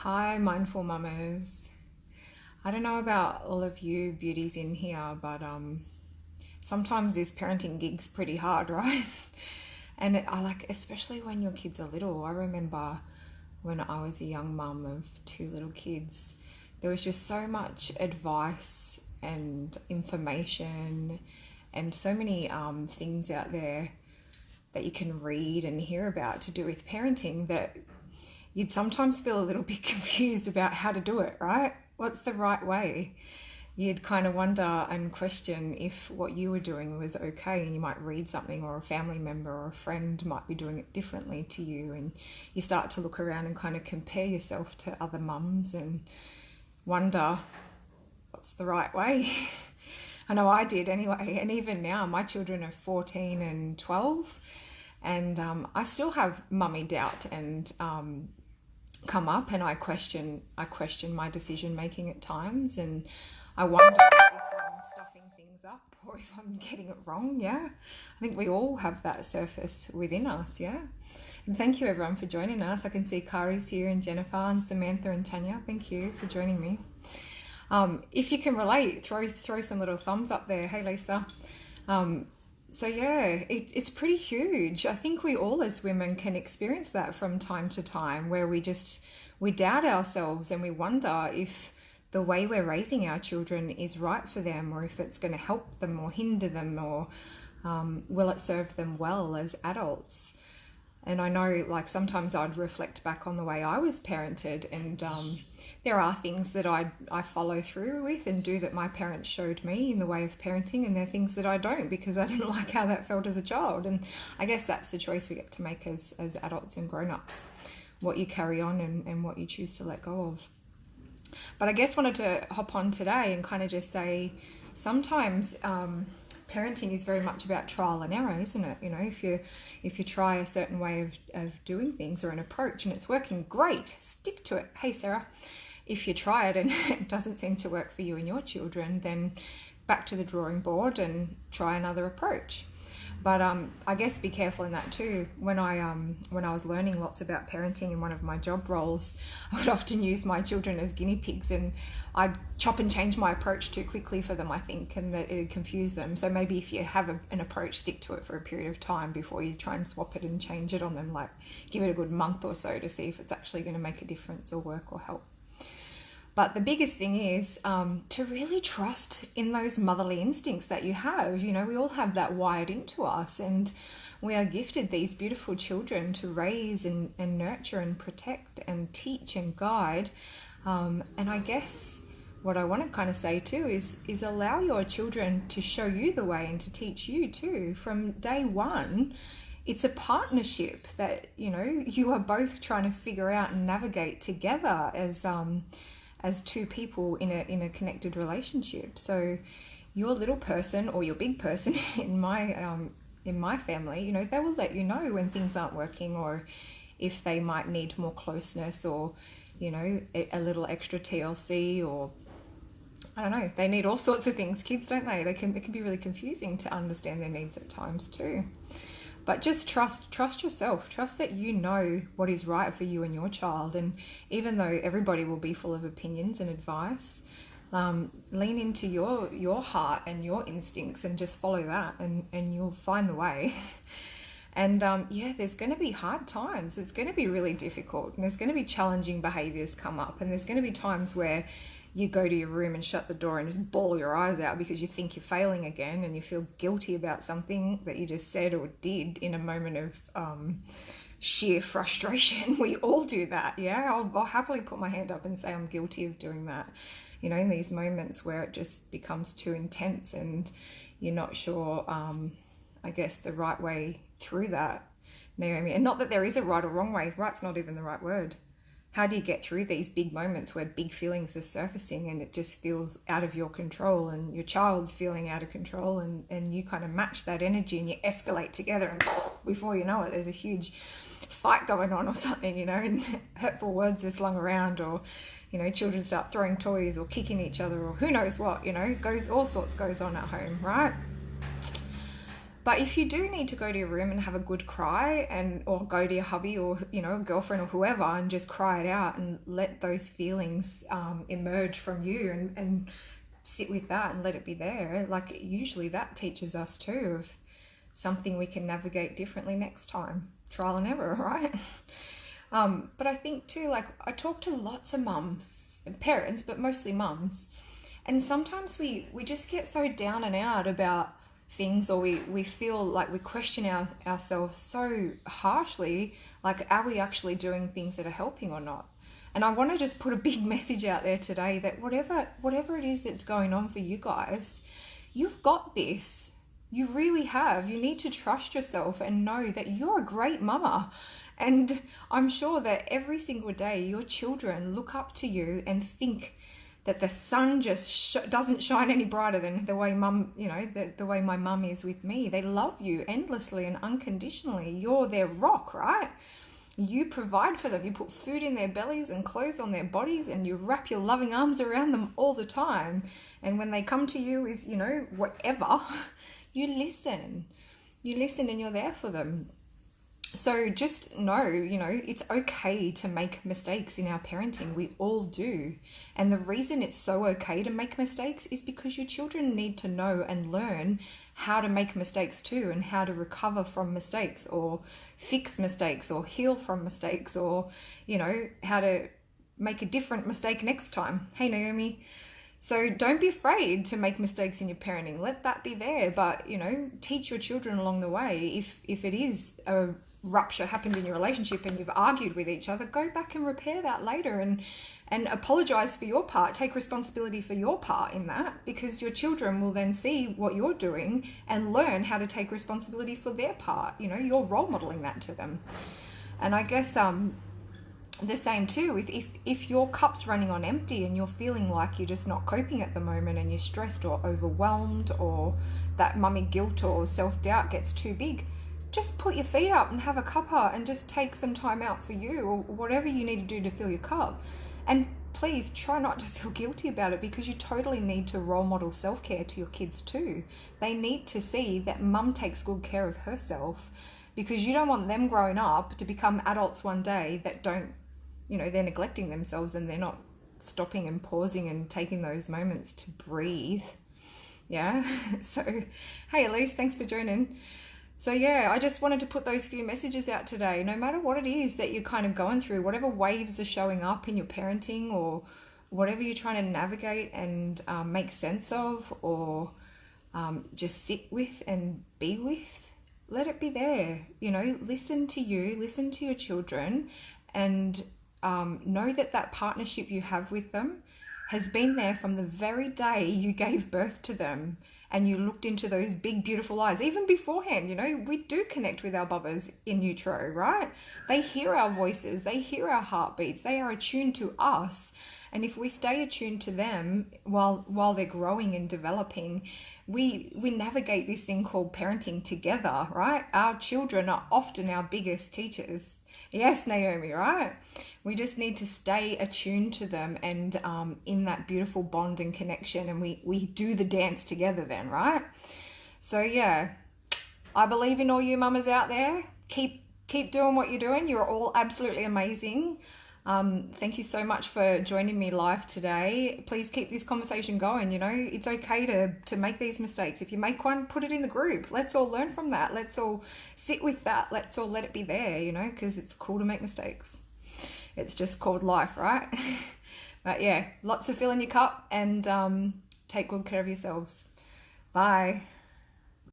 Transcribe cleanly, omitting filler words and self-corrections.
Hi, mindful mamas. I don't know about all of you beauties in here, but sometimes this parenting gig's pretty hard, right? And I like, especially when your kids are little. I remember when I was a young mum of two little kids, there was just so much advice and information and so many things out there that you can read and hear about to do with parenting that you'd sometimes feel a little bit confused about how to do it, right? What's the right way? You'd kind of wonder and question if what you were doing was okay, and you might read something, or a family member or a friend might be doing it differently to you, and you start to look around and kind of compare yourself to other mums and wonder what's the right way. I know I did anyway, and even now my children are 14 and 12, and I still have mummy doubt and come up, and I question my decision making at times, and I wonder if I'm stuffing things up or if I'm getting it wrong. Yeah, I think we all have that surface within us. Yeah, and thank you everyone for joining us. I can see Kari's here and Jennifer and Samantha and Tanya. Thank you for joining me. If you can relate, throw some little thumbs up there. Hey Lisa. So yeah, it's pretty huge. I think we all as women can experience that from time to time, where we doubt ourselves and we wonder if the way we're raising our children is right for them, or if it's going to help them or hinder them, or will it serve them well as adults. And I know, like, sometimes I'd reflect back on the way I was parented, and there are things that I follow through with and do that my parents showed me in the way of parenting, and there are things that I don't because I didn't like how that felt as a child. And I guess that's the choice we get to make as adults and grown-ups, what you carry on and what you choose to let go of. But I guess wanted to hop on today and kind of just say sometimes parenting is very much about trial and error, isn't it? You know, if you try a certain way of doing things or an approach and it's working great, stick to it. Hey Sarah, if you try it and it doesn't seem to work for you and your children, then back to the drawing board and try another approach. But I guess be careful in that too. When I was learning lots about parenting in one of my job roles, I would often use my children as guinea pigs, and I'd chop and change my approach too quickly for them, I think, and that it'd confuse them. So maybe if you have an approach, stick to it for a period of time before you try and swap it and change it on them. Like, give it a good month or so to see if it's actually going to make a difference or work or help. But the biggest thing is to really trust in those motherly instincts that you have. You know, we all have that wired into us, and we are gifted these beautiful children to raise and nurture and protect and teach and guide. And I guess what I want to kind of say too is allow your children to show you the way and to teach you too. From day one, it's a partnership that, you know, you are both trying to figure out and navigate together as two people in a connected relationship. So your little person or your big person in my family, you know, they will let you know when things aren't working, or if they might need more closeness, or, you know, a little extra TLC, or I don't know, they need all sorts of things. Kids, don't they? It can be really confusing to understand their needs at times too. But just trust yourself. Trust that you know what is right for you and your child. And even though everybody will be full of opinions and advice, lean into your heart and your instincts and just follow that, and you'll find the way. And yeah, there's going to be hard times. It's going to be really difficult, and there's going to be challenging behaviors come up, and there's going to be times where you go to your room and shut the door and just bawl your eyes out because you think you're failing again, and you feel guilty about something that you just said or did in a moment of sheer frustration. We all do that, yeah? I'll happily put my hand up and say I'm guilty of doing that, you know, in these moments where it just becomes too intense and you're not sure, I guess, the right way through that, Naomi. And not that there is a right or wrong way. Right's not even the right word. How do you get through these big moments where big feelings are surfacing and it just feels out of your control, and your child's feeling out of control, and you kind of match that energy and you escalate together, and before you know it, there's a huge fight going on or something, you know, and hurtful words are slung around, or, you know, children start throwing toys or kicking each other, or who knows what, you know, all sorts goes on at home, right? But if you do need to go to your room and have a good cry, or go to your hubby or girlfriend or whoever and just cry it out and let those feelings emerge from you, and sit with that and let it be there, like usually that teaches us too of something we can navigate differently next time. Trial and error, right? But I think too, like I talk to lots of mums and parents, but mostly mums, and sometimes we just get so down and out about things, or we feel like we question ourselves so harshly, like are we actually doing things that are helping or not? And I want to just put a big message out there today that whatever it is that's going on for you guys, you've got this. You really have. You need to trust yourself and know that you're a great mama. And I'm sure that every single day your children look up to you and think that the sun just doesn't shine any brighter than the way mum, the way my mum is with me. They love you endlessly and unconditionally. You're their rock, right? You provide for them. You put food in their bellies and clothes on their bodies, and you wrap your loving arms around them all the time. And when they come to you with, whatever, you listen. You listen and you're there for them. So just know, it's okay to make mistakes in our parenting. We all do. And the reason it's so okay to make mistakes is because your children need to know and learn how to make mistakes too, and how to recover from mistakes, or fix mistakes, or heal from mistakes, or, how to make a different mistake next time. Hey, Naomi. So don't be afraid to make mistakes in your parenting. Let that be there. But, teach your children along the way. If it is a rupture happened in your relationship and you've argued with each other, go back and repair that later, and apologize for your part. Take responsibility for your part in that, because your children will then see what you're doing and learn how to take responsibility for their part. You're role modeling that to them. And I guess the same too with if your cup's running on empty and you're feeling like you're just not coping at the moment, and you're stressed or overwhelmed, or that mummy guilt or self-doubt gets too big, just put your feet up and have a cuppa and just take some time out for you, or whatever you need to do to fill your cup. And please try not to feel guilty about it, because you totally need to role model self-care to your kids too. They need to see that mum takes good care of herself, because you don't want them growing up to become adults one day that don't, they're neglecting themselves and they're not stopping and pausing and taking those moments to breathe. Yeah. So, hey, Elise, thanks for joining. So yeah, I just wanted to put those few messages out today. No matter what it is that you're kind of going through, whatever waves are showing up in your parenting, or whatever you're trying to navigate and make sense of, or just sit with and be with, let it be there. Listen to you, listen to your children, and know that partnership you have with them has been there from the very day you gave birth to them. And you looked into those big, beautiful eyes, even beforehand. We do connect with our bubbas in utero, right? They hear our voices, they hear our heartbeats, they are attuned to us. And if we stay attuned to them while they're growing and developing, we navigate this thing called parenting together, right? Our children are often our biggest teachers. Yes, Naomi, right? We just need to stay attuned to them and in that beautiful bond and connection, and we do the dance together then, right? So yeah, I believe in all you mamas out there. Keep doing what you're doing. You're all absolutely amazing. Thank you so much for joining me live today. Please keep this conversation going. It's okay to make these mistakes. If you make one, put it in the group. Let's all learn from that. Let's all sit with that. Let's all let it be there, because it's cool to make mistakes. It's just called life, right? But yeah, lots of fill in your cup, and take good care of yourselves. Bye.